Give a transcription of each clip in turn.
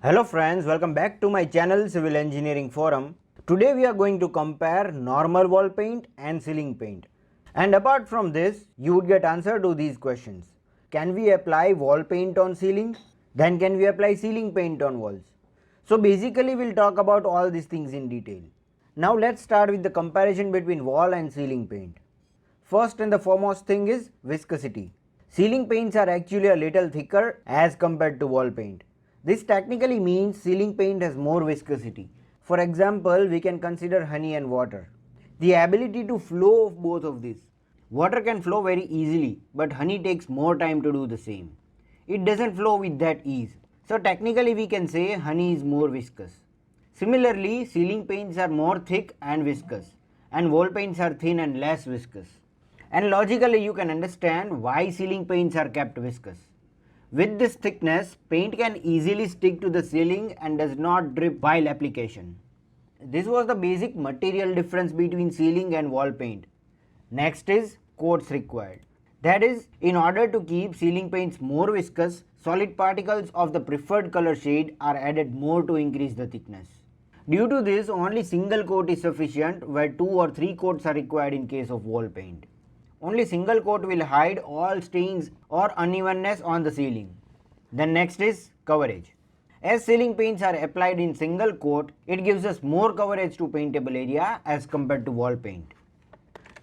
Hello friends, welcome back to my channel Civil Engineering Forum. Today we are going to compare normal wall paint and ceiling paint. And apart from this, you would get answer to these questions. Can we apply wall paint on ceiling? Then can we apply ceiling paint on walls? So basically we'll talk about all these things in detail. Now let's start with the comparison between wall and ceiling paint. First and the foremost thing is viscosity. Ceiling paints are actually a little thicker as compared to wall paint. This technically means ceiling paint has more viscosity. For example, we can consider honey and water. The ability to flow of both of these. Water can flow very easily, but honey takes more time to do the same. It doesn't flow with that ease. So technically we can say honey is more viscous. Similarly, ceiling paints are more thick and viscous, and wall paints are thin and less viscous. And logically you can understand why ceiling paints are kept viscous. With this thickness, paint can easily stick to the ceiling and does not drip while application. This was the basic material difference between ceiling and wall paint. Next is coats required. That is, in order to keep ceiling paints more viscous, solid particles of the preferred color shade are added more to increase the thickness. Due to this, only single coat is sufficient, where 2 or 3 coats are required in case of wall paint. Only single coat will hide all stains or unevenness on the ceiling. Then next is coverage. As ceiling paints are applied in single coat, it gives us more coverage to paintable area as compared to wall paint.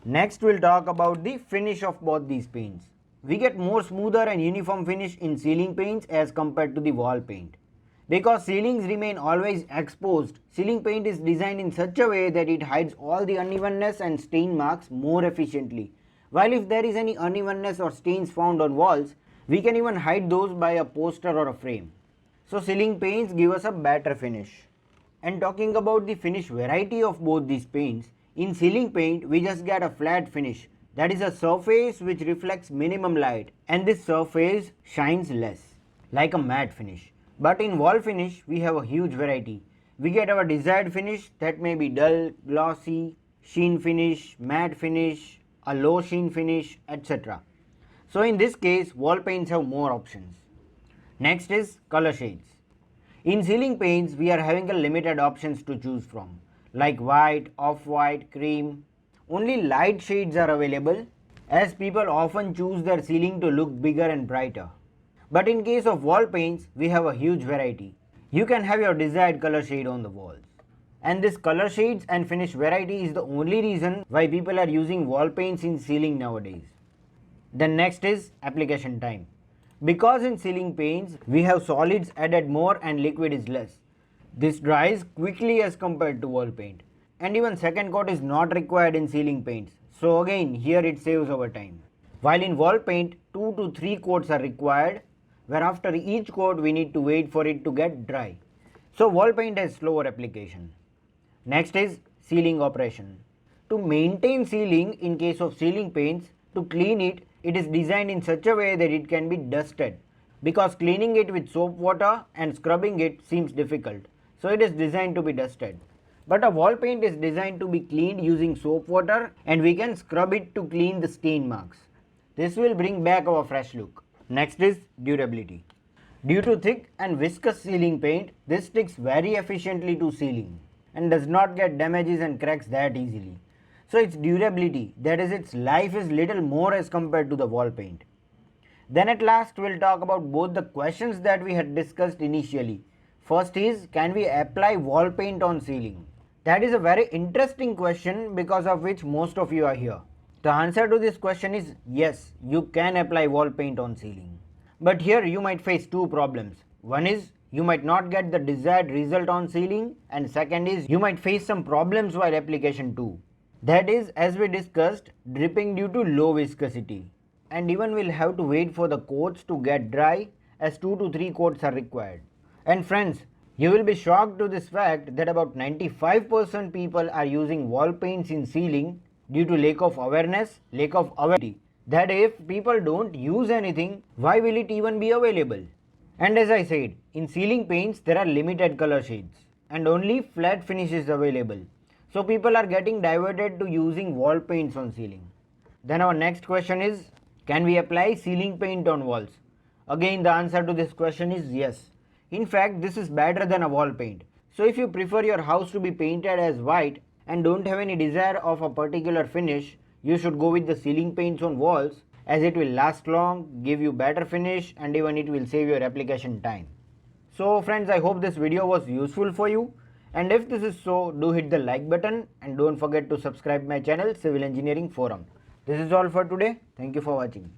Next we'll talk about the finish of both these paints. We get more smoother and uniform finish in ceiling paints as compared to the wall paint. Because ceilings remain always exposed, ceiling paint is designed in such a way that it hides all the unevenness and stain marks more efficiently. While if there is any unevenness or stains found on walls, we can even hide those by a poster or a frame. So ceiling paints give us a better finish. And talking about the finish variety of both these paints, in ceiling paint we just get a flat finish. That is a surface which reflects minimum light, and this surface shines less, like a matte finish. But in wall finish we have a huge variety. We get our desired finish, that may be dull, glossy, sheen finish, matte finish, a low sheen finish, etc. So in this case, wall paints have more options. Next is color shades. In ceiling paints, we are having a limited options to choose from, like white, off-white, cream. Only light shades are available, as people often choose their ceiling to look bigger and brighter. But in case of wall paints, we have a huge variety. You can have your desired color shade on the walls. And this color shades and finish variety is the only reason why people are using wall paints in ceiling nowadays. Then next is application time. Because in ceiling paints we have solids added more and liquid is less. This dries quickly as compared to wall paint. And even second coat is not required in ceiling paints. So again here it saves our time. While in wall paint 2 to 3 coats are required, where after each coat we need to wait for it to get dry. So wall paint has slower application. Next is sealing operation. To maintain sealing in case of ceiling paints, to clean it, it is designed in such a way that it can be dusted, because cleaning it with soap water and scrubbing it seems difficult. So it is designed to be dusted. But a wall paint is designed to be cleaned using soap water, and we can scrub it to clean the stain marks. This will bring back our fresh look. Next is durability. Due to thick and viscous ceiling paint, this sticks very efficiently to ceiling and does not get damages and cracks that easily. So its durability, that is its life, is little more as compared to the wall paint. Then at last we'll talk about both the questions that we had discussed initially. First is, can we apply wall paint on ceiling? That is a very interesting question, because of which most of you are here. The answer to this question is yes, you can apply wall paint on ceiling. But here you might face two problems. One is, you might not get the desired result on ceiling, and second is, you might face some problems while application too. That is, as we discussed, dripping due to low viscosity, and even we'll have to wait for the coats to get dry, as 2 to 3 coats are required. And friends, you will be shocked to this fact that about 95% people are using wall paints in ceiling due to lack of awareness, lack of availability. That if people don't use anything, why will it even be available? And as I said, in ceiling paints there are limited color shades and only flat finishes available. So people are getting diverted to using wall paints on ceiling. Then our next question is, can we apply ceiling paint on walls? Again the answer to this question is yes. In fact, this is better than a wall paint. So if you prefer your house to be painted as white and don't have any desire of a particular finish, you should go with the ceiling paints on walls, as it will last long, give you better finish, and even it will save your application time. So friends, I hope this video was useful for you, and if this is so, do hit the like button and don't forget to subscribe my channel Civil Engineering Forum. This is all for today. Thank you for watching.